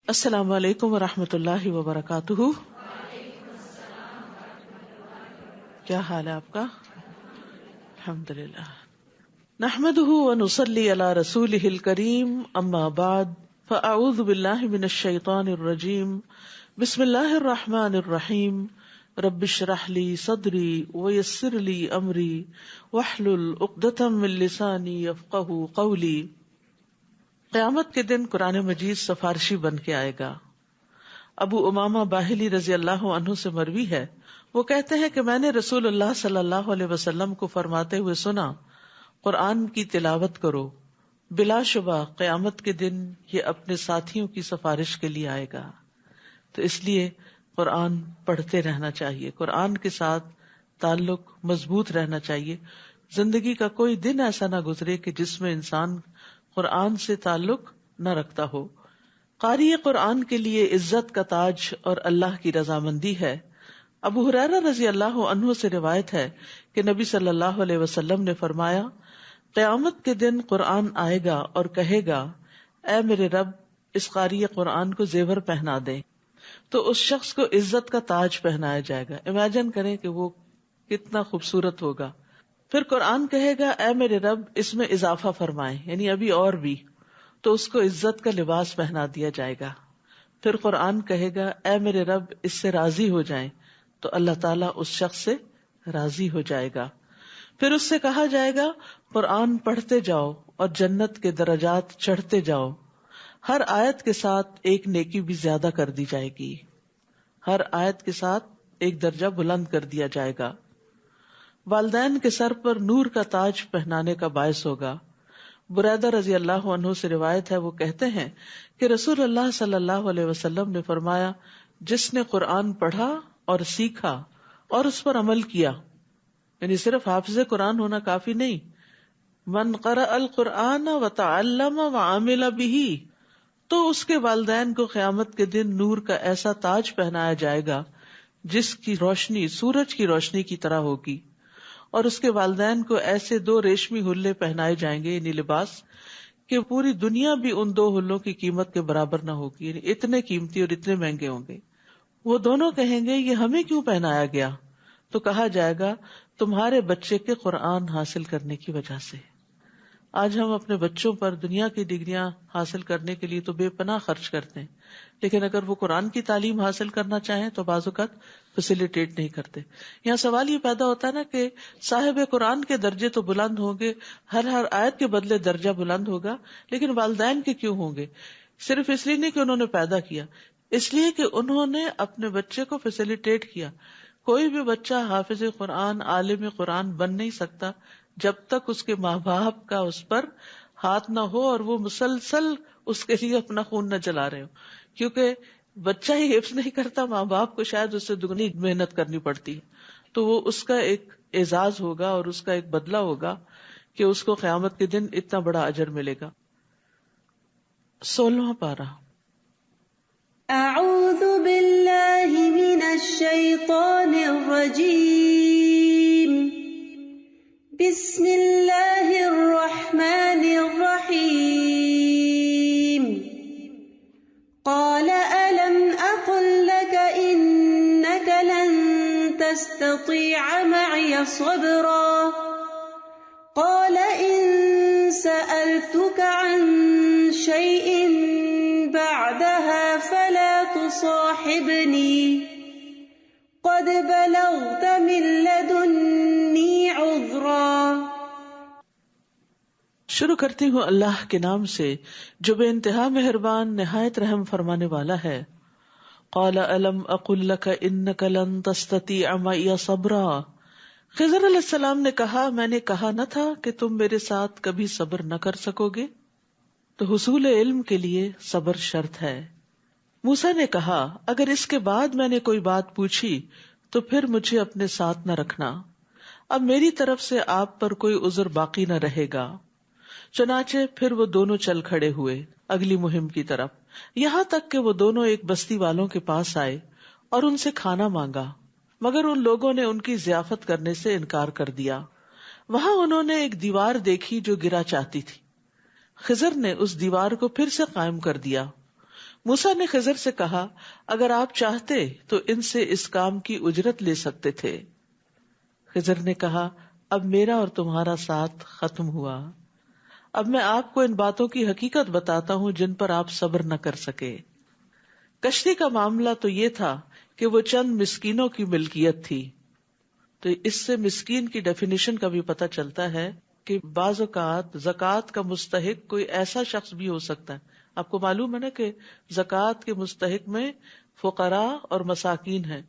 السلام علیکم ورحمۃ اللہ وبرکاتہ. کیا حال ہے آپ کا؟ الحمدللہ. نحمده ونصلی علی رسولہ الکریم. اما بعد فاعوذ باللہ من الشیطان الرجیم. بسم اللہ الرحمن الرحیم. رب اشرح لی صدری ویسر لی امری واحلل عقدۃ من لسانی یفقہوا قولی. قیامت کے دن قرآن مجید سفارشی بن کے آئے گا. ابو امامہ باہلی رضی اللہ عنہ سے مروی ہے، وہ کہتے ہیں کہ میں نے رسول اللہ صلی اللہ علیہ وسلم کو فرماتے ہوئے سنا، قرآن کی تلاوت کرو، بلا شبہ قیامت کے دن یہ اپنے ساتھیوں کی سفارش کے لیے آئے گا. تو اس لیے قرآن پڑھتے رہنا چاہیے، قرآن کے ساتھ تعلق مضبوط رہنا چاہیے. زندگی کا کوئی دن ایسا نہ گزرے کہ جس میں انسان قرآن سے تعلق نہ رکھتا ہو. قاری قرآن کے لیے عزت کا تاج اور اللہ کی رضامندی ہے. ابو ہریرہ رضی اللہ عنہ سے روایت ہے کہ نبی صلی اللہ علیہ وسلم نے فرمایا، قیامت کے دن قرآن آئے گا اور کہے گا، اے میرے رب، اس قاری قرآن کو زیور پہنا دے. تو اس شخص کو عزت کا تاج پہنایا جائے گا. امیجن کریں کہ وہ کتنا خوبصورت ہوگا. پھر قرآن کہے گا، اے میرے رب، اس میں اضافہ فرمائیں، یعنی ابھی اور بھی. تو اس کو عزت کا لباس پہنا دیا جائے گا. پھر قرآن کہے گا، اے میرے رب، اس سے راضی ہو جائیں. تو اللہ تعالیٰ اس شخص سے راضی ہو جائے گا. پھر اس سے کہا جائے گا، قرآن پڑھتے جاؤ اور جنت کے درجات چڑھتے جاؤ. ہر آیت کے ساتھ ایک نیکی بھی زیادہ کر دی جائے گی. ہر آیت کے ساتھ ایک درجہ بلند کر دیا جائے گا. والدین کے سر پر نور کا تاج پہنانے کا باعث ہوگا. بریدہ رضی اللہ عنہ سے روایت ہے، وہ کہتے ہیں کہ رسول اللہ صلی اللہ علیہ وسلم نے فرمایا، جس نے قرآن پڑھا اور سیکھا اور اس پر عمل کیا، یعنی صرف حافظ قرآن ہونا کافی نہیں، من قرأ القرآن وتعلم وعمل به، تو اس کے والدین کو قیامت کے دن نور کا ایسا تاج پہنایا جائے گا جس کی روشنی سورج کی روشنی کی طرح ہوگی. اور اس کے والدین کو ایسے 2 ریشمی حلے پہنائے جائیں گے، یعنی لباس، کہ پوری دنیا بھی ان 2 حلوں کی قیمت کے برابر نہ ہوگی، یعنی اتنے قیمتی اور اتنے مہنگے ہوں گے. وہ دونوں کہیں گے، یہ ہمیں کیوں پہنایا گیا؟ تو کہا جائے گا، تمہارے بچے کے قرآن حاصل کرنے کی وجہ سے. آج ہم اپنے بچوں پر دنیا کی ڈگریاں حاصل کرنے کے لیے تو بے پناہ خرچ کرتے ہیں، لیکن اگر وہ قرآن کی تعلیم حاصل کرنا چاہیں تو بعض اوقات فیسیلیٹیٹ نہیں کرتے. یہاں سوال یہ پیدا ہوتا ہے نا کہ صاحب قرآن کے درجے تو بلند ہوں گے، ہر آیت کے بدلے درجہ بلند ہوگا، لیکن والدین کے کیوں ہوں گے؟ صرف اس لیے نہیں کہ انہوں نے پیدا کیا، اس لیے کہ انہوں نے اپنے بچے کو فیسیلیٹیٹ کیا. کوئی بھی بچہ حافظ قرآن، عالم قرآن بن نہیں سکتا جب تک اس کے ماں باپ کا اس پر ہاتھ نہ ہو اور وہ مسلسل اس کے لیے اپنا خون نہ جلا رہے ہو. کیونکہ بچہ ہی حفظ نہیں کرتا، ماں باپ کو شاید اس سے دگنی محنت کرنی پڑتی ہے. تو وہ اس کا ایک اعزاز ہوگا اور اس کا ایک بدلہ ہوگا کہ اس کو قیامت کے دن اتنا بڑا اجر ملے گا. 16واں پارہ. اعوذ باللہ من الشیطان الرجیم. بسم اللہ الرحمن الرحیم. قال ألم أقل لك إنك لن تستطيع معي صبرا قال إن سألتك عن شيء بعدها فلا تصاحبني قد بلغت من لدني عذرا. شروع کرتی ہوں اللہ کے نام سے جو بے انتہا مہربان نہایت رحم فرمانے والا ہے. قال الم اقل لك انك لن تستطيع معي صبرا. خضر علیہ السلام نے کہا، میں نے کہا نہ تھا کہ تم میرے ساتھ کبھی صبر نہ کر سکو گے؟ تو حصول علم کے لیے صبر شرط ہے. موسیٰ نے کہا، اگر اس کے بعد میں نے کوئی بات پوچھی تو پھر مجھے اپنے ساتھ نہ رکھنا، اب میری طرف سے آپ پر کوئی عذر باقی نہ رہے گا. چنانچہ پھر وہ دونوں چل کھڑے ہوئے اگلی مہم کی طرف، یہاں تک کہ وہ دونوں ایک بستی والوں کے پاس آئے اور ان سے کھانا مانگا، مگر ان لوگوں نے ان کی ضیافت کرنے سے انکار کر دیا. وہاں انہوں نے ایک دیوار دیکھی جو گرا چاہتی تھی. خضر نے اس دیوار کو پھر سے قائم کر دیا. موسیٰ نے خضر سے کہا اگر آپ چاہتے تو ان سے اس کام کی اجرت لے سکتے تھے۔ خضر نے کہا اب میرا اور تمہارا ساتھ ختم ہوا، اب میں آپ کو ان باتوں کی حقیقت بتاتا ہوں جن پر آپ صبر نہ کر سکے۔ کشتی کا معاملہ تو یہ تھا کہ وہ چند مسکینوں کی ملکیت تھی۔ تو اس سے مسکین کی ڈیفینیشن کا بھی پتہ چلتا ہے کہ بعض اوقات زکوٰۃ کا مستحق کوئی ایسا شخص بھی ہو سکتا ہے۔ آپ کو معلوم ہے نا کہ زکوٰۃ کے مستحق میں فقراء اور مساکین ہیں۔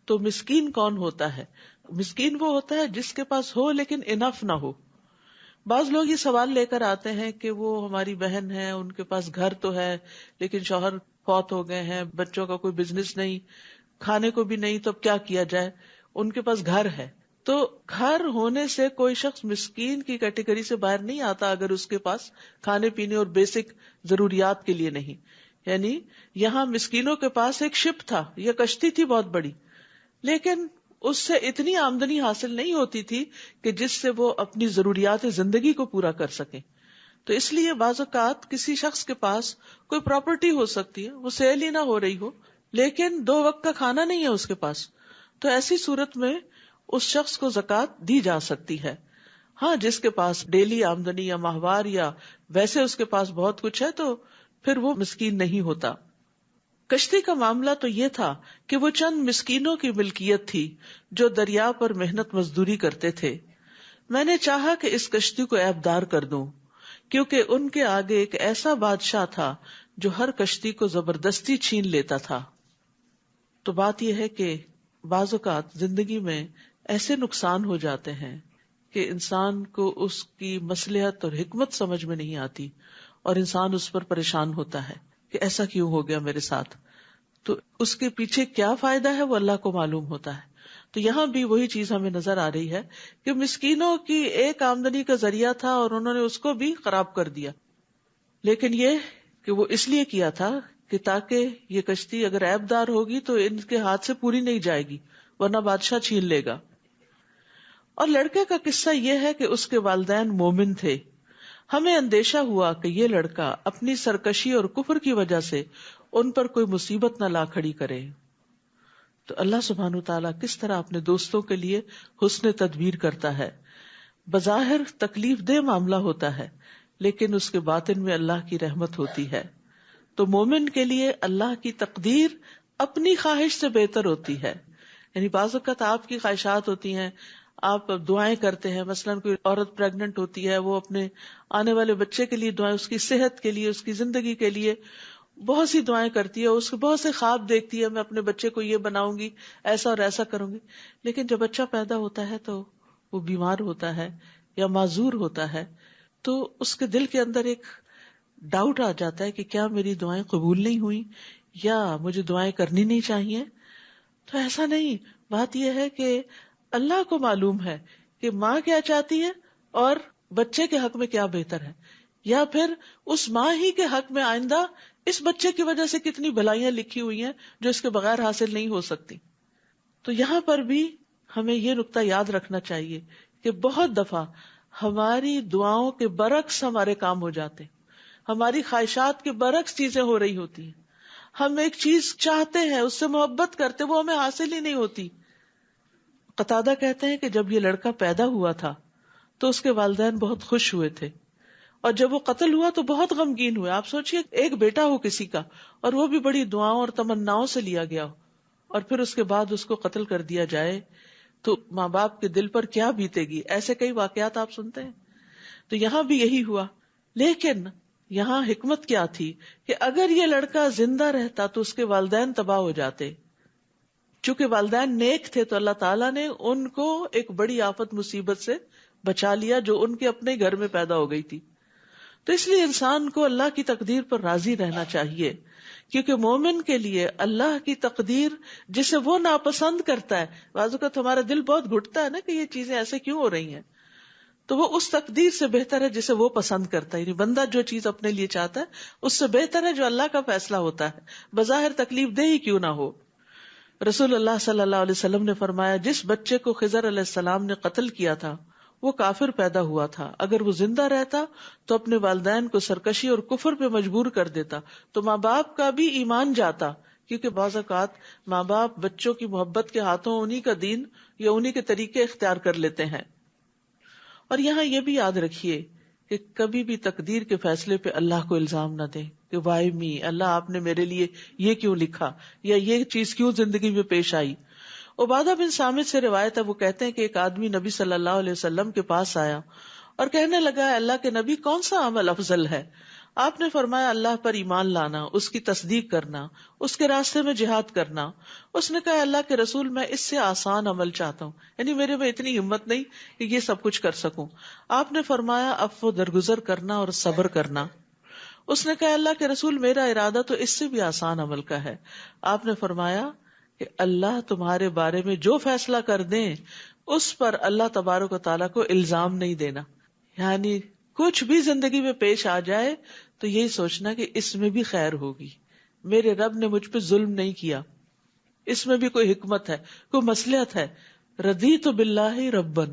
تو مسکین کون ہوتا ہے؟ مسکین وہ ہوتا ہے جس کے پاس ہو لیکن انف نہ ہو۔ بعض لوگ یہ سوال لے کر آتے ہیں کہ وہ ہماری بہن ہے، ان کے پاس گھر تو ہے لیکن شوہر فوت ہو گئے ہیں، بچوں کا کوئی بزنس نہیں، کھانے کو بھی نہیں، تو اب کیا کیا جائے؟ ان کے پاس گھر ہے۔ تو گھر ہونے سے کوئی شخص مسکین کی کیٹیگری سے باہر نہیں آتا اگر اس کے پاس کھانے پینے اور بیسک ضروریات کے لیے نہیں۔ یعنی یہاں مسکینوں کے پاس ایک شپ تھا، یہ کشتی تھی بہت بڑی، لیکن اس سے اتنی آمدنی حاصل نہیں ہوتی تھی کہ جس سے وہ اپنی ضروریات زندگی کو پورا کر سکیں۔ تو اس لیے بعض اوقات کسی شخص کے پاس کوئی پراپرٹی ہو سکتی ہے، وہ سیل ہی نہ ہو رہی ہو، لیکن 2 وقت کا کھانا نہیں ہے اس کے پاس، تو ایسی صورت میں اس شخص کو زکوٰۃ دی جا سکتی ہے۔ ہاں، جس کے پاس ڈیلی آمدنی یا ماہوار یا ویسے اس کے پاس بہت کچھ ہے تو پھر وہ مسکین نہیں ہوتا۔ کشتی کا معاملہ تو یہ تھا کہ وہ چند مسکینوں کی ملکیت تھی جو دریا پر محنت مزدوری کرتے تھے۔ میں نے چاہا کہ اس کشتی کو عیبدار کر دوں، کیونکہ ان کے آگے ایک ایسا بادشاہ تھا جو ہر کشتی کو زبردستی چھین لیتا تھا۔ تو بات یہ ہے کہ بعض اوقات زندگی میں ایسے نقصان ہو جاتے ہیں کہ انسان کو اس کی مصلحت اور حکمت سمجھ میں نہیں آتی اور انسان اس پر پریشان ہوتا ہے کہ ایسا کیوں ہو گیا میرے ساتھ۔ تو اس کے پیچھے کیا فائدہ ہے وہ اللہ کو معلوم ہوتا ہے۔ تو یہاں بھی وہی چیز ہمیں نظر آ رہی ہے کہ مسکینوں کی ایک آمدنی کا ذریعہ تھا اور انہوں نے اس کو بھی خراب کر دیا، لیکن یہ کہ وہ اس لیے کیا تھا کہ تاکہ یہ کشتی اگر عیب دار ہوگی تو ان کے ہاتھ سے پوری نہیں جائے گی، ورنہ بادشاہ چھین لے گا۔ اور لڑکے کا قصہ یہ ہے کہ اس کے والدین مومن تھے۔ ہمیں اندیشہ ہوا کہ یہ لڑکا اپنی سرکشی اور کفر کی وجہ سے ان پر کوئی مصیبت نہ لا کھڑی کرے۔ تو اللہ سبحانہ وتعالیٰ کس طرح اپنے دوستوں کے لیے حسن تدبیر کرتا ہے۔ بظاہر تکلیف دہ معاملہ ہوتا ہے لیکن اس کے باطن میں اللہ کی رحمت ہوتی ہے۔ تو مومن کے لیے اللہ کی تقدیر اپنی خواہش سے بہتر ہوتی ہے۔ یعنی بعض اوقات آپ کی خواہشات ہوتی ہیں، آپ دعائیں کرتے ہیں، مثلاً کوئی عورت پریگننٹ ہوتی ہے، وہ اپنے آنے والے بچے کے لیے دعائیں، اس کی صحت کے لیے، اس کی زندگی کے لیے بہت سی دعائیں کرتی ہے، اس کے بہت سے خواب دیکھتی ہے، میں اپنے بچے کو یہ بناؤں گی، ایسا اور ایسا کروں گی، لیکن جب بچہ پیدا ہوتا ہے تو وہ بیمار ہوتا ہے یا معذور ہوتا ہے تو اس کے دل کے اندر ایک ڈاؤٹ آ جاتا ہے کہ کیا میری دعائیں قبول نہیں ہوئی یا مجھے دعائیں کرنی نہیں چاہیے۔ تو ایسا نہیں، بات یہ ہے کہ اللہ کو معلوم ہے کہ ماں کیا چاہتی ہے اور بچے کے حق میں کیا بہتر ہے، یا پھر اس ماں ہی کے حق میں آئندہ اس بچے کی وجہ سے کتنی بھلائیاں لکھی ہوئی ہیں جو اس کے بغیر حاصل نہیں ہو سکتی۔ تو یہاں پر بھی ہمیں یہ نقطہ یاد رکھنا چاہیے کہ بہت دفعہ ہماری دعاؤں کے برعکس ہمارے کام ہو جاتے ہیں، ہماری خواہشات کے برعکس چیزیں ہو رہی ہوتی ہیں، ہم ایک چیز چاہتے ہیں، اس سے محبت کرتے، وہ ہمیں حاصل ہی نہیں ہوتی۔ قتادہ کہتے ہیں کہ جب یہ لڑکا پیدا ہوا تھا تو اس کے والدین بہت خوش ہوئے تھے، اور جب وہ قتل ہوا تو بہت غمگین ہوئے۔ آپ سوچئے ایک بیٹا ہو کسی کا اور وہ بھی بڑی دعاؤں اور تمناؤں سے لیا گیا ہو، اور پھر اس کے بعد اس کو قتل کر دیا جائے تو ماں باپ کے دل پر کیا بیتے گی۔ ایسے کئی واقعات آپ سنتے ہیں۔ تو یہاں بھی یہی ہوا، لیکن یہاں حکمت کیا تھی کہ اگر یہ لڑکا زندہ رہتا تو اس کے والدین تباہ ہو جاتے۔ چونکہ والدین نیک تھے تو اللہ تعالیٰ نے ان کو ایک بڑی آفت مصیبت سے بچا لیا جو ان کے اپنے گھر میں پیدا ہو گئی تھی۔ تو اس لیے انسان کو اللہ کی تقدیر پر راضی رہنا چاہیے، کیونکہ مومن کے لیے اللہ کی تقدیر جسے وہ ناپسند کرتا ہے، بعض اوقات ہمارا دل بہت گھٹتا ہے نا کہ یہ چیزیں ایسے کیوں ہو رہی ہیں، تو وہ اس تقدیر سے بہتر ہے جسے وہ پسند کرتا ہے۔ یعنی بندہ جو چیز اپنے لیے چاہتا ہے اس سے بہتر ہے جو اللہ کا فیصلہ ہوتا ہے، بظاہر تکلیف دہ ہی کیوں نہ ہو۔ رسول اللہ صلی اللہ علیہ وسلم نے فرمایا، جس بچے کو خضر علیہ السلام نے قتل کیا تھا وہ کافر پیدا ہوا تھا، اگر وہ زندہ رہتا تو اپنے والدین کو سرکشی اور کفر پہ مجبور کر دیتا، تو ماں باپ کا بھی ایمان جاتا، کیونکہ بعض اوقات ماں باپ بچوں کی محبت کے ہاتھوں انہی کا دین یا انہی کے طریقے اختیار کر لیتے ہیں. اور یہاں یہ بھی یاد رکھیے کہ کبھی بھی تقدیر کے فیصلے پہ اللہ کو الزام نہ دیں کہ وائی می، اللہ آپ نے میرے لیے یہ کیوں لکھا یا یہ چیز کیوں زندگی میں پیش آئی. عبادہ بن صامت سے روایت ہے، وہ کہتے ہیں کہ ایک آدمی نبی صلی اللہ علیہ وسلم کے پاس آیا اور کہنے لگا، اللہ کے نبی کون سا عمل افضل ہے؟ آپ نے فرمایا، اللہ پر ایمان لانا، اس کی تصدیق کرنا، اس کے راستے میں جہاد کرنا. اس نے کہا، اللہ کے رسول، میں اس سے آسان عمل چاہتا ہوں، یعنی میرے میں اتنی ہمت نہیں کہ یہ سب کچھ کر سکوں. آپ نے فرمایا، عفو درگزر کرنا اور صبر کرنا. اس نے کہا، اللہ کے رسول، میرا ارادہ تو اس سے بھی آسان عمل کا ہے. آپ نے فرمایا کہ اللہ تمہارے بارے میں جو فیصلہ کر دیں اس پر اللہ تبارک و تعالیٰ کو الزام نہیں دینا. یعنی کچھ بھی زندگی میں پیش آ جائے تو یہی سوچنا کہ اس میں بھی خیر ہوگی، میرے رب نے مجھ پہ ظلم نہیں کیا، اس میں بھی کوئی حکمت ہے، کوئی مصلحت ہے. رضیت باللہ ربن،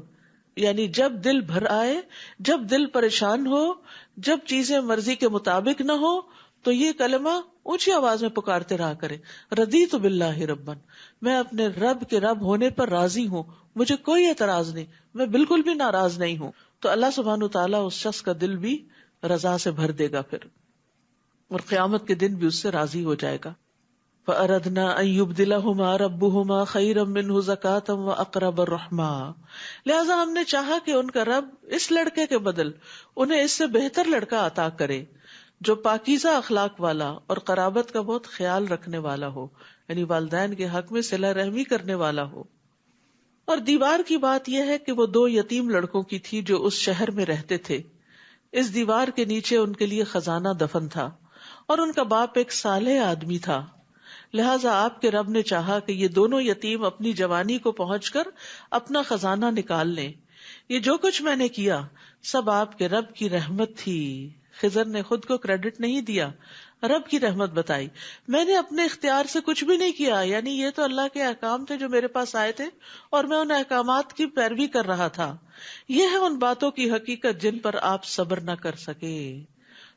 یعنی جب دل بھر آئے، جب دل پریشان ہو، جب چیزیں مرضی کے مطابق نہ ہو، تو یہ کلمہ اونچی آواز میں پکارتے رہا کرے، رضیت باللہ ربن، میں اپنے رب کے رب ہونے پر راضی ہوں، مجھے کوئی اعتراض نہیں، میں بالکل بھی ناراض نہیں ہوں. تو اللہ سبحانہ وتعالیٰ اس شخص کا دل بھی رضا سے بھر دے گا پھر، اور قیامت کے دن بھی اس سے راضی ہو جائے گا. فَأَرَدْنَا أَن يُبْدِلَهُمَا رَبُّهُمَا خَيْرًا مِّنْهُ زَكَاةً وَأَقْرَبَ الرُّحْمَا، لہٰذا ہم نے چاہا کہ ان کا رب اس لڑکے کے بدل انہیں اس سے بہتر لڑکا عطا کرے جو پاکیزہ اخلاق والا اور قرابت کا بہت خیال رکھنے والا ہو، یعنی والدین کے حق میں صلہ رحمی کرنے والا ہو. اور دیوار کی بات یہ ہے کہ وہ 2 یتیم لڑکوں کی تھی جو اس شہر میں رہتے تھے. اس دیوار کے نیچے ان کے لیے خزانہ دفن تھا اور ان کا باپ ایک صالح آدمی تھا. لہٰذا آپ کے رب نے چاہا کہ یہ دونوں یتیم اپنی جوانی کو پہنچ کر اپنا خزانہ نکال لیں. یہ جو کچھ میں نے کیا سب آپ کے رب کی رحمت تھی. خضر نے خود کو کریڈٹ نہیں دیا، رب کی رحمت بتائی. میں نے اپنے اختیار سے کچھ بھی نہیں کیا، یعنی یہ تو اللہ کے احکام تھے جو میرے پاس آئے تھے اور میں ان احکامات کی پیروی کر رہا تھا. یہ ہے ان باتوں کی حقیقت جن پر آپ صبر نہ کر سکے.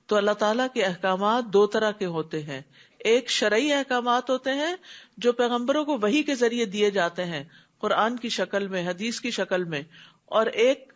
تو اللہ تعالیٰ کے احکامات 2 طرح کے ہوتے ہیں. ایک شرعی احکامات ہوتے ہیں جو پیغمبروں کو وحی کے ذریعے دیے جاتے ہیں، قرآن کی شکل میں، حدیث کی شکل میں، اور ایک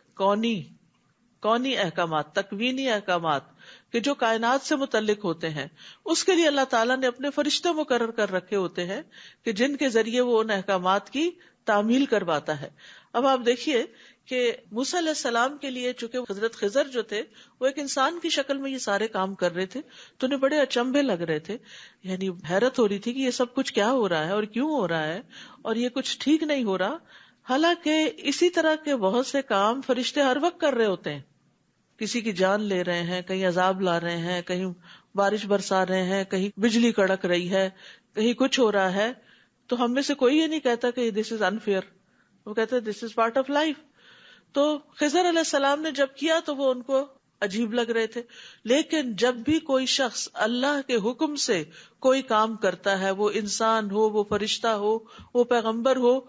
کونی احکامات، تکوینی احکامات کہ جو کائنات سے متعلق ہوتے ہیں. اس کے لیے اللہ تعالیٰ نے اپنے فرشتے مقرر کر رکھے ہوتے ہیں کہ جن کے ذریعے وہ ان احکامات کی تعمیل کرواتا ہے. اب آپ دیکھیے کہ موسیٰ علیہ السلام کے لیے چونکہ حضرت خضر جو تھے وہ ایک انسان کی شکل میں یہ سارے کام کر رہے تھے تو انہیں بڑے اچنبھے لگ رہے تھے، یعنی حیرت ہو رہی تھی کہ یہ سب کچھ کیا ہو رہا ہے اور کیوں ہو رہا ہے اور یہ کچھ ٹھیک نہیں ہو رہا. حالانکہ اسی طرح کے بہت سے کام فرشتے ہر وقت کر رہے ہوتے ہیں. کسی کی جان لے رہے ہیں، کہیں عذاب لا رہے ہیں، کہیں بارش برسا رہے ہیں، کہیں بجلی کڑک رہی ہے، کہیں کچھ ہو رہا ہے. تو ہم میں سے کوئی یہ نہیں کہتا کہ دس از انفیئر، وہ کہتا ہے دس از پارٹ آف لائف. تو خضر علیہ السلام نے جب کیا تو وہ ان کو عجیب لگ رہے تھے. لیکن جب بھی کوئی شخص اللہ کے حکم سے کوئی کام کرتا ہے، وہ انسان ہو، وہ فرشتہ ہو، وہ پیغمبر ہو،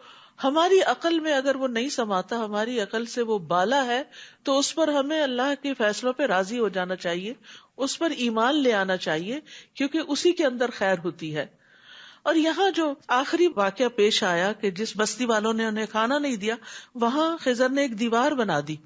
ہماری عقل میں اگر وہ نہیں سماتا، ہماری عقل سے وہ بالا ہے، تو اس پر ہمیں اللہ کے فیصلوں پہ راضی ہو جانا چاہیے، اس پر ایمان لے آنا چاہیے، کیونکہ اسی کے اندر خیر ہوتی ہے. اور یہاں جو آخری واقعہ پیش آیا کہ جس بستی والوں نے انہیں کھانا نہیں دیا، وہاں خضر نے ایک دیوار بنا دی.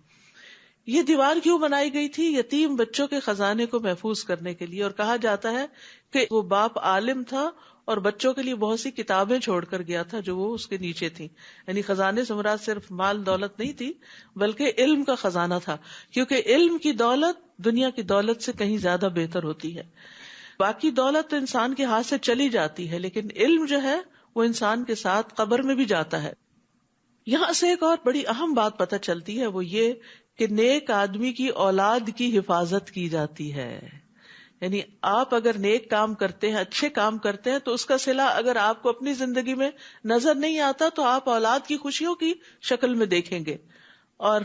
یہ دیوار کیوں بنائی گئی تھی؟ یتیم بچوں کے خزانے کو محفوظ کرنے کے لیے. اور کہا جاتا ہے کہ وہ باپ عالم تھا اور بچوں کے لیے بہت سی کتابیں چھوڑ کر گیا تھا جو وہ اس کے نیچے تھیں. یعنی خزانے سے مراد صرف مال دولت نہیں تھی بلکہ علم کا خزانہ تھا، کیونکہ علم کی دولت دنیا کی دولت سے کہیں زیادہ بہتر ہوتی ہے. باقی دولت تو انسان کے ہاتھ سے چلی جاتی ہے، لیکن علم جو ہے وہ انسان کے ساتھ قبر میں بھی جاتا ہے. یہاں سے ایک اور بڑی اہم بات پتہ چلتی ہے، وہ یہ کہ نیک آدمی کی اولاد کی حفاظت کی جاتی ہے. یعنی آپ اگر نیک کام کرتے ہیں، اچھے کام کرتے ہیں، تو اس کا صلہ اگر آپ کو اپنی زندگی میں نظر نہیں آتا تو آپ اولاد کی خوشیوں کی شکل میں دیکھیں گے. اور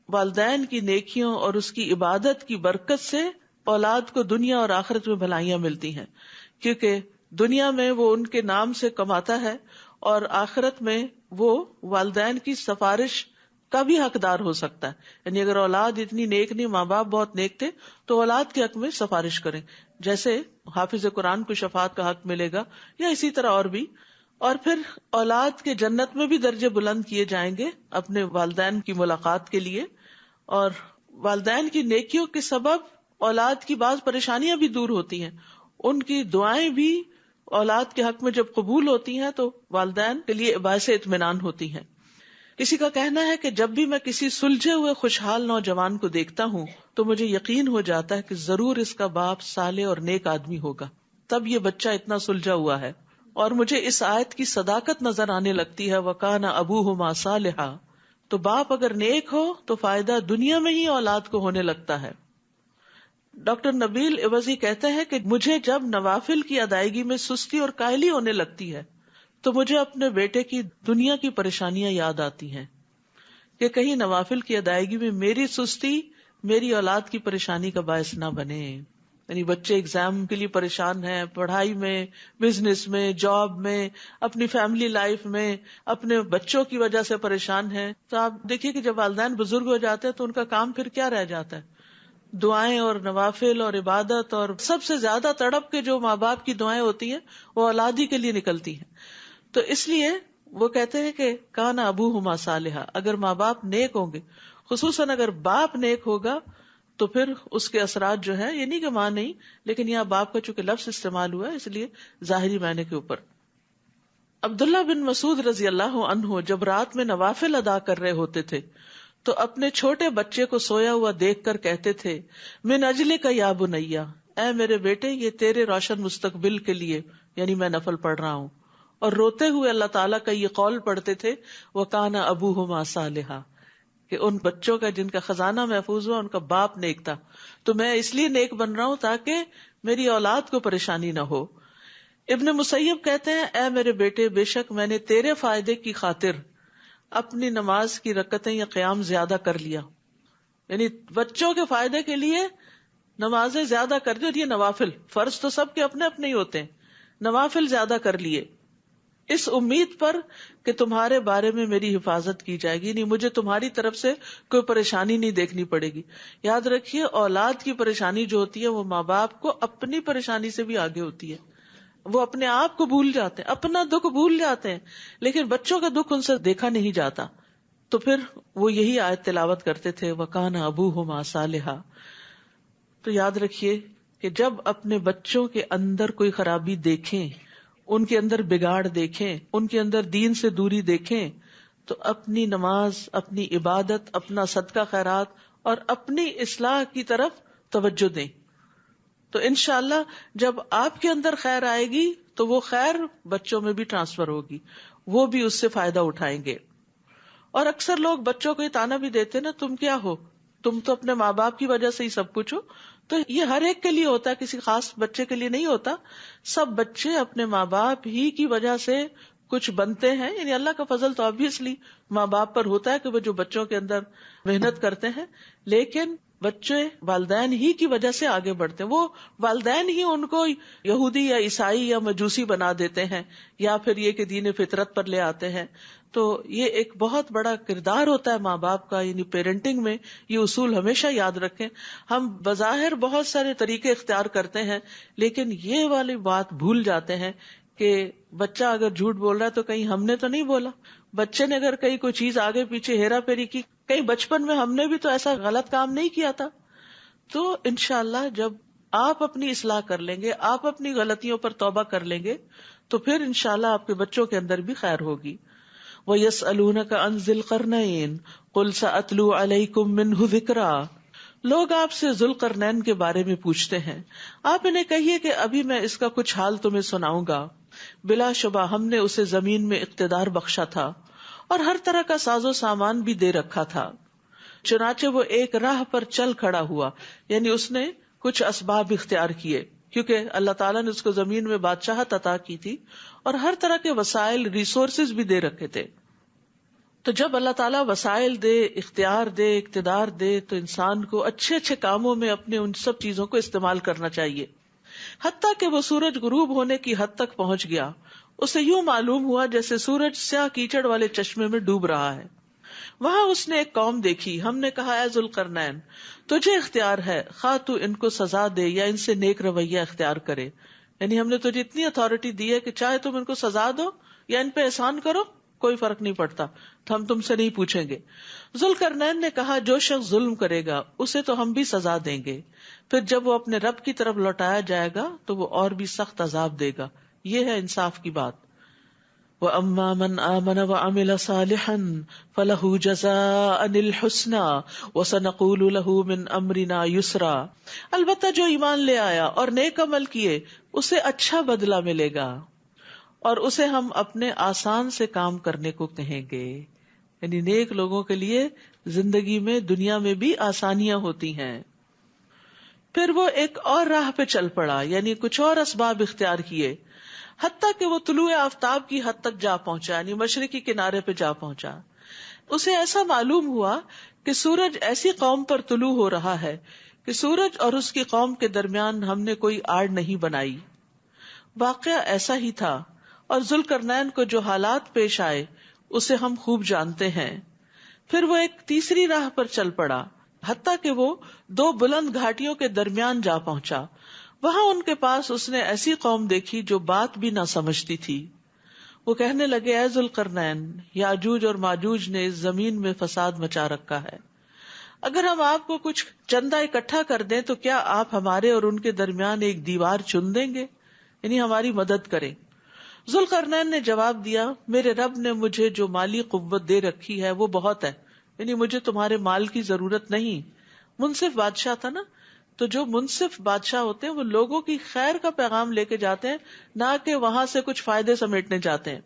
والدین کی نیکیوں اور اس کی عبادت کی برکت سے اولاد کو دنیا اور آخرت میں بھلائیاں ملتی ہیں، کیونکہ دنیا میں وہ ان کے نام سے کماتا ہے اور آخرت میں وہ والدین کی سفارش کا بھی حقدار ہو سکتا ہے. یعنی اگر اولاد اتنی نیک نہیں، ماں باپ بہت نیک تھے، تو اولاد کے حق میں سفارش کریں، جیسے حافظ قرآن کو شفاعت کا حق ملے گا، یا اسی طرح اور بھی. اور پھر اولاد کے جنت میں بھی درجے بلند کیے جائیں گے اپنے والدین کی ملاقات کے لیے. اور والدین کی نیکیوں کے سبب اولاد کی بعض پریشانیاں بھی دور ہوتی ہیں. ان کی دعائیں بھی اولاد کے حق میں جب قبول ہوتی ہیں تو والدین کے لیے باعث اطمینان ہوتی ہیں. کسی کا کہنا ہے کہ جب بھی میں کسی سلجھے ہوئے خوشحال نوجوان کو دیکھتا ہوں تو مجھے یقین ہو جاتا ہے کہ ضرور اس کا باپ صالح اور نیک آدمی ہوگا، تب یہ بچہ اتنا سلجھا ہوا ہے. اور مجھے اس آیت کی صداقت نظر آنے لگتی ہے، وَكَانَ أَبُوهُمَا صَالِحًا. تو باپ اگر نیک ہو تو فائدہ دنیا میں ہی اولاد کو ہونے لگتا ہے. ڈاکٹر نبیل عوضی کہتے ہیں کہ مجھے جب نوافل کی ادائیگی میں سستی اور کاہلی ہونے لگتی ہے تو مجھے اپنے بیٹے کی دنیا کی پریشانیاں یاد آتی ہیں کہ کہیں نوافل کی ادائیگی میں میری سستی میری اولاد کی پریشانی کا باعث نہ بنے. یعنی بچے ایگزام کے لیے پریشان ہیں، پڑھائی میں، بزنس میں، جاب میں، اپنی فیملی لائف میں، اپنے بچوں کی وجہ سے پریشان ہیں. تو آپ دیکھیے کہ جب والدین بزرگ ہو جاتے ہیں تو ان کا کام پھر کیا رہ جاتا ہے؟ دعائیں اور نوافل اور عبادت. اور سب سے زیادہ تڑپ کے جو ماں باپ کی دعائیں ہوتی ہیں وہ اولاد ہی کے لیے نکلتی ہیں. تو اس لیے وہ کہتے ہیں کہ کان ابوہما صالحا، اگر ماں باپ نیک ہوں گے، خصوصاً اگر باپ نیک ہوگا تو پھر اس کے اثرات جو ہے، یہ نہیں کہ ماں نہیں، لیکن یہاں باپ کا چونکہ لفظ استعمال ہوا ہے اس لیے ظاہری معنی کے اوپر. عبداللہ بن مسعود رضی اللہ عنہ جب رات میں نوافل ادا کر رہے ہوتے تھے تو اپنے چھوٹے بچے کو سویا ہوا دیکھ کر کہتے تھے، من اجلک یا بنیا، اے میرے بیٹے یہ تیرے روشن مستقبل کے لیے، یعنی میں نفل پڑھ رہا ہوں. اور روتے ہوئے اللہ تعالیٰ کا یہ قول پڑھتے تھے، وَكَانَ أَبُوهُمَا صَالِحًا، کہ ان بچوں کا جن کا خزانہ محفوظ ہوا ان کا باپ نیک تھا، تو میں اس لیے نیک بن رہا ہوں تاکہ میری اولاد کو پریشانی نہ ہو. ابن مسیب کہتے ہیں، اے میرے بیٹے بے شک میں نے تیرے فائدے کی خاطر اپنی نماز کی رکعتیں یا قیام زیادہ کر لیا. یعنی بچوں کے فائدے کے لیے نمازیں زیادہ کر دی. اور یہ نوافل، فرض تو سب کے اپنے اپنے ہی ہوتے ہیں، نوافل زیادہ کر لیے اس امید پر کہ تمہارے بارے میں میری حفاظت کی جائے گی، نہیں مجھے تمہاری طرف سے کوئی پریشانی نہیں دیکھنی پڑے گی. یاد رکھیے اولاد کی پریشانی جو ہوتی ہے وہ ماں باپ کو اپنی پریشانی سے بھی آگے ہوتی ہے. وہ اپنے آپ کو بھول جاتے ہیں، اپنا دکھ بھول جاتے ہیں، لیکن بچوں کا دکھ ان سے دیکھا نہیں جاتا. تو پھر وہ یہی آیت تلاوت کرتے تھے، وَكَانَ أَبُوهُمَا صَالِحًا. تو یاد رکھیے کہ جب اپنے بچوں کے اندر کوئی خرابی دیکھیں، ان کے اندر بگاڑ دیکھیں، ان کے اندر دین سے دوری دیکھیں، تو اپنی نماز، اپنی عبادت، اپنا صدقہ خیرات اور اپنی اصلاح کی طرف توجہ دیں. تو انشاءاللہ جب آپ کے اندر خیر آئے گی تو وہ خیر بچوں میں بھی ٹرانسفر ہوگی، وہ بھی اس سے فائدہ اٹھائیں گے. اور اکثر لوگ بچوں کو یہ تانا بھی دیتے نا، تم کیا ہو، تم تو اپنے ماں باپ کی وجہ سے ہی سب کچھ ہو. تو یہ ہر ایک کے لیے ہوتا ہے، کسی خاص بچے کے لیے نہیں ہوتا. سب بچے اپنے ماں باپ ہی کی وجہ سے کچھ بنتے ہیں. یعنی اللہ کا فضل تو obviously ماں باپ پر ہوتا ہے کہ وہ جو بچوں کے اندر محنت کرتے ہیں، لیکن بچے والدین ہی کی وجہ سے آگے بڑھتے ہیں. وہ والدین ہی ان کو یہودی یا عیسائی یا مجوسی بنا دیتے ہیں، یا پھر یہ کہ دین فطرت پر لے آتے ہیں. تو یہ ایک بہت بڑا کردار ہوتا ہے ماں باپ کا. یعنی پیرنٹنگ میں یہ اصول ہمیشہ یاد رکھیں. ہم بظاہر بہت سارے طریقے اختیار کرتے ہیں، لیکن یہ والی بات بھول جاتے ہیں کہ بچہ اگر جھوٹ بول رہا ہے تو کہیں ہم نے تو نہیں بولا. بچے نے اگر کہیں کوئی چیز آگے پیچھے ہیرا پھیری کی، کہیں بچپن میں ہم نے بھی تو ایسا غلط کام نہیں کیا تھا. تو انشاءاللہ جب آپ اپنی اصلاح کر لیں گے، آپ اپنی غلطیوں پر توبہ کر لیں گے، تو پھر انشاءاللہ آپ کے بچوں کے اندر بھی خیر ہوگی. وَيَسْأَلُونَكَ عَنْ ذِي الْقَرْنَيْنِ قُلْ سَأَتْلُو عَلَيْكُمْ مِنْهُ ذِكْرًا. لوگ آپ سے ذوالقرنین کے بارے میں پوچھتے ہیں، آپ انہیں کہیے کہ ابھی میں اس کا کچھ حال تمہیں سناؤں گا. بلا شبہ ہم نے اسے زمین میں اقتدار بخشا تھا اور ہر طرح کا ساز و سامان بھی دے رکھا تھا. چنانچہ وہ ایک راہ پر چل کھڑا ہوا، یعنی اس نے کچھ اسباب اختیار کیے، کیونکہ اللہ تعالیٰ نے اس کو زمین میں بادشاہت عطا کی تھی اور ہر طرح کے وسائل، ریسورسز بھی دے رکھے تھے. تو جب اللہ تعالیٰ وسائل دے، اختیار دے، اقتدار دے، تو انسان کو اچھے اچھے کاموں میں اپنے ان سب چیزوں کو استعمال کرنا چاہیے. حتیٰ کہ وہ سورج غروب ہونے کی حد تک پہنچ گیا، اسے یوں معلوم ہوا جیسے سورج سیاہ کیچڑ والے چشمے میں ڈوب رہا ہے. وہاں اس نے ایک قوم دیکھی، ہم نے کہا اے ذوالقرنین تجھے اختیار ہے، خواہ تو ان کو سزا دے یا ان سے نیک رویہ اختیار کرے، یعنی ہم نے تجھے اتنی اتھارٹی دی ہے کہ چاہے تم ان کو سزا دو یا ان پہ احسان کرو، کوئی فرق نہیں پڑتا، تو ہم تم سے نہیں پوچھیں گے۔ ذوالقرنین نے کہا جو شخص ظلم کرے گا اسے تو ہم بھی سزا دیں گے، پھر جب وہ اپنے رب کی طرف لوٹایا جائے گا تو وہ اور بھی سخت عذاب دے گا۔ یہ ہے انصاف کی بات۔ وَأَمَّا مَنْ آمَنَ وَعَمِلَ صَالِحًا فَلَهُ جَزَاءً الْحُسْنَى وَسَنَقُولُ لَهُ مِنْ أَمْرِنَا يُسْرًا، البتہ جو ایمان لے آیا اور نیک عمل کیے اسے اچھا بدلہ ملے گا اور اسے ہم اپنے آسان سے کام کرنے کو کہیں گے۔ یعنی نیک لوگوں کے لیے زندگی میں دنیا میں بھی آسانیاں ہوتی ہیں۔ پھر وہ ایک اور راہ پہ چل پڑا، یعنی کچھ اور اسباب اختیار کیے، حتیٰ کہ وہ طلوع آفتاب کی حد تک جا پہنچا، یعنی مشرقی کنارے پہ جا پہنچا۔ اسے ایسا معلوم ہوا کہ سورج ایسی قوم پر طلوع ہو رہا ہے کہ سورج اور اس کی قوم کے درمیان ہم نے کوئی آڑ نہیں بنائی۔ واقعہ ایسا ہی تھا، اور ذوالقرنین کو جو حالات پیش آئے اسے ہم خوب جانتے ہیں۔ پھر وہ ایک تیسری راہ پر چل پڑا، حتیٰ کہ وہ دو بلند گھاٹیوں کے درمیان جا پہنچا۔ وہاں ان کے پاس اس نے ایسی قوم دیکھی جو بات بھی نہ سمجھتی تھی۔ وہ کہنے لگے اے ذوالقرنین، یاجوج اور ماجوج نے اس زمین میں فساد مچا رکھا ہے، اگر ہم آپ کو کچھ چندہ اکٹھا کر دیں تو کیا آپ ہمارے اور ان کے درمیان ایک دیوار چن دیں گے، یعنی ہماری مدد کریں؟ ذوالقرنین نے جواب دیا میرے رب نے مجھے جو مالی قوت دے رکھی ہے وہ بہت ہے، یعنی مجھے تمہارے مال کی ضرورت نہیں۔ منصف بادشاہ تھا نا، تو جو منصف بادشاہ ہوتے ہیں وہ لوگوں کی خیر کا پیغام لے کے جاتے ہیں، نہ کہ وہاں سے کچھ فائدے سمیٹنے جاتے ہیں۔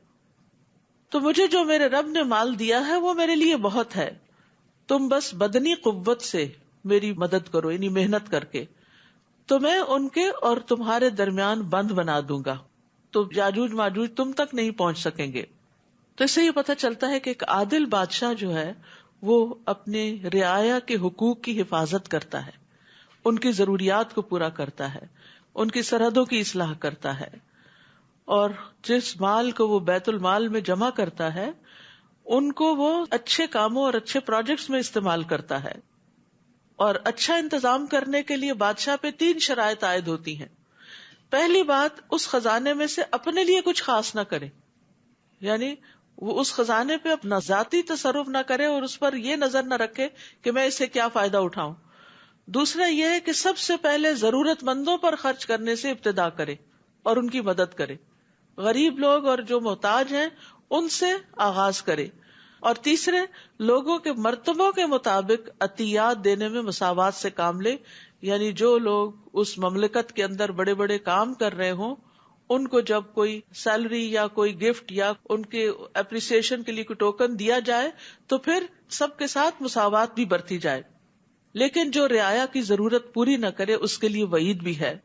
تو مجھے جو میرے رب نے مال دیا ہے وہ میرے لیے بہت ہے، تم بس بدنی قوت سے میری مدد کرو، یعنی محنت کر کے، تو میں ان کے اور تمہارے درمیان بند بنا دوں گا، تو یاجوج ماجوج تم تک نہیں پہنچ سکیں گے۔ تو اس سے یہ پتہ چلتا ہے کہ ایک عادل بادشاہ جو ہے وہ اپنے رعایا کے حقوق کی حفاظت کرتا ہے، ان کی ضروریات کو پورا کرتا ہے، ان کی سرحدوں کی اصلاح کرتا ہے، اور جس مال کو وہ بیت المال میں جمع کرتا ہے ان کو وہ اچھے کاموں اور اچھے پروجیکٹس میں استعمال کرتا ہے۔ اور اچھا انتظام کرنے کے لیے بادشاہ پہ 3 شرائط عائد ہوتی ہیں۔ پہلی بات، اس خزانے میں سے اپنے لیے کچھ خاص نہ کرے، یعنی وہ اس خزانے پہ اپنا ذاتی تصرف نہ کرے اور اس پر یہ نظر نہ رکھے کہ میں اس سے کیا فائدہ اٹھاؤں۔ دوسرا یہ ہے کہ سب سے پہلے ضرورت مندوں پر خرچ کرنے سے ابتدا کرے اور ان کی مدد کرے، غریب لوگ اور جو محتاج ہیں ان سے آغاز کرے، اور تیسرے لوگوں کے مرتبوں کے مطابق عطیات دینے میں مساوات سے کام لے، یعنی جو لوگ اس مملکت کے اندر بڑے بڑے کام کر رہے ہوں ان کو جب کوئی سیلری یا کوئی گفٹ یا ان کے اپریسیشن کے لیے کوئی ٹوکن دیا جائے تو پھر سب کے ساتھ مساوات بھی برتی جائے، لیکن جو رعایا کی ضرورت پوری نہ کرے اس کے لیے وعید بھی ہے۔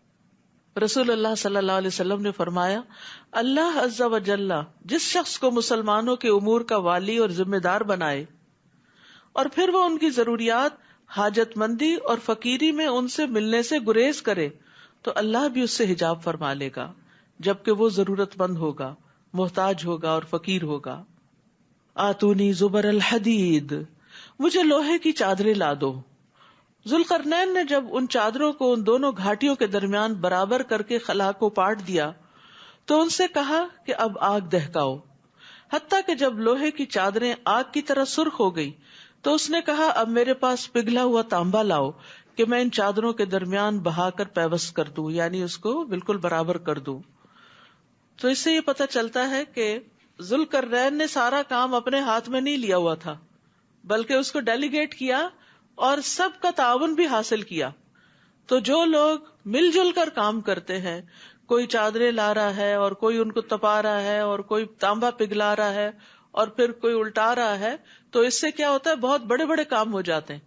رسول اللہ صلی اللہ علیہ وسلم نے فرمایا اللہ عز و جل جس شخص کو مسلمانوں کے امور کا والی اور ذمہ دار بنائے اور پھر وہ ان کی ضروریات، حاجت مندی اور فقیری میں ان سے ملنے سے گریز کرے تو اللہ بھی اس سے حجاب فرما لے گا، جبکہ وہ ضرورت مند ہوگا، محتاج ہوگا اور فقیر ہوگا۔ آتونی زبر الحدید، مجھے لوہے کی چادریں لا دو۔ ذوالقرنین نے جب ان چادروں کو ان دونوں گھاٹیوں کے درمیان برابر کر کے خلا کو پاٹ دیا تو ان سے کہا کہ اب آگ دہکاؤ، حتیٰ کہ جب لوہے کی چادریں آگ کی طرح سرخ ہو گئی تو اس نے کہا اب میرے پاس پگھلا ہوا تانبا لاؤ کہ میں ان چادروں کے درمیان بہا کر پیوست کر دوں، یعنی اس کو بالکل برابر کر دوں۔ تو اس سے یہ پتہ چلتا ہے کہ ذوالقرنین نے سارا کام اپنے ہاتھ میں نہیں لیا ہوا تھا، بلکہ اس کو ڈیلیگیٹ کیا اور سب کا تعاون بھی حاصل کیا۔ تو جو لوگ مل جل کر کام کرتے ہیں، کوئی چادریں لا رہا ہے اور کوئی ان کو تپا رہا ہے اور کوئی تانبا پگھلا رہا ہے اور پھر کوئی الٹا رہا ہے، تو اس سے کیا ہوتا ہے، بہت بڑے بڑے کام ہو جاتے ہیں۔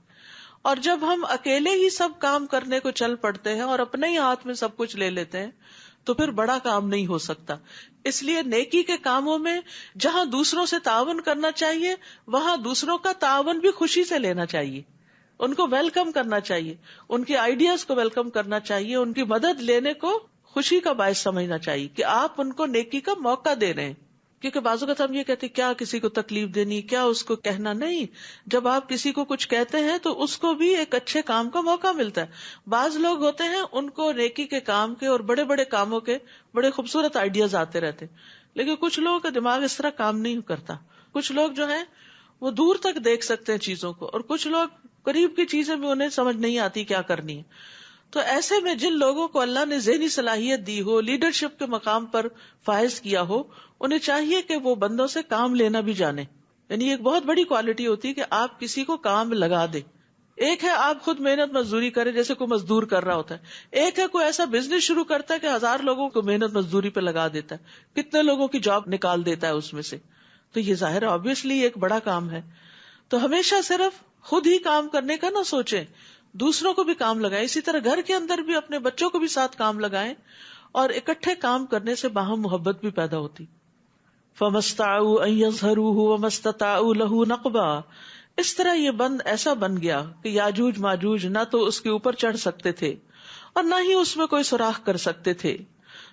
اور جب ہم اکیلے ہی سب کام کرنے کو چل پڑتے ہیں اور اپنے ہی ہاتھ میں سب کچھ لے لیتے ہیں تو پھر بڑا کام نہیں ہو سکتا۔ اس لیے نیکی کے کاموں میں جہاں دوسروں سے تعاون کرنا چاہیے وہاں دوسروں کا تعاون بھی خوشی سے لینا چاہیے، ان کو ویلکم کرنا چاہیے، ان کے آئیڈیاز کو ویلکم کرنا چاہیے، ان کی مدد لینے کو خوشی کا باعث سمجھنا چاہیے کہ آپ ان کو نیکی کا موقع دے رہے ہیں۔ کیونکہ بعض اوقات ہم یہ کہتے کیا کسی کو تکلیف دینی، کیا اس کو کہنا. نہیں، جب آپ کسی کو کچھ کہتے ہیں تو اس کو بھی ایک اچھے کام کا موقع ملتا ہے. بعض لوگ ہوتے ہیں ان کو نیکی کے کام کے اور بڑے بڑے کاموں کے بڑے خوبصورت آئیڈیاز آتے رہتے، لیکن کچھ لوگوں کا دماغ اس طرح کام نہیں کرتا. کچھ لوگ جو ہیں وہ دور تک دیکھ سکتے ہیں چیزوں کو، اور کچھ لوگ قریب کی چیزیں بھی انہیں سمجھ نہیں آتی کیا کرنی ہے. تو ایسے میں جن لوگوں کو اللہ نے ذہنی صلاحیت دی ہو، لیڈرشپ کے مقام پر فائز کیا ہو، انہیں چاہیے کہ وہ بندوں سے کام لینا بھی جانے. یعنی ایک بہت بڑی کوالٹی ہوتی ہے کہ آپ کسی کو کام لگا دیں. ایک ہے آپ خود محنت مزدوری کریں جیسے کوئی مزدور کر رہا ہوتا ہے، ایک ہے کوئی ایسا بزنس شروع کرتا ہے کہ 1000 لوگوں کو محنت مزدوری پہ لگا دیتا ہے، کتنے لوگوں کی جاب نکال دیتا ہے اس میں سے. تو یہ ظاہر ہے آبویسلی ایک بڑا کام ہے. تو ہمیشہ صرف خود ہی کام کرنے کا نہ سوچیں، دوسروں کو بھی کام لگائیں. اسی طرح گھر کے اندر بھی اپنے بچوں کو بھی ساتھ کام لگائیں، اور اکٹھے کام کرنے سے باہم محبت بھی پیدا ہوتی. فَمَسْتَطَاعُوا أَن يَظْهَرُوهُ وَمَا اسْتَطَاعُوا لَهُ نَقْبًا. اس طرح یہ بند ایسا بن گیا کہ یاجوج ماجوج نہ تو اس کے اوپر چڑھ سکتے تھے اور نہ ہی اس میں کوئی سوراخ کر سکتے تھے.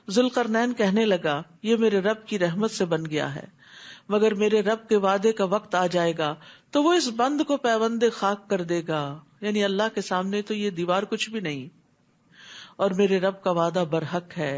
ذوالقرنین کہنے لگا یہ میرے رب کی رحمت سے بن گیا ہے، مگر میرے رب کے وعدے کا وقت آ جائے گا تو وہ اس بند کو پیوند خاک کر دے گا. یعنی اللہ کے سامنے تو یہ دیوار کچھ بھی نہیں، اور میرے رب کا وعدہ برحق ہے.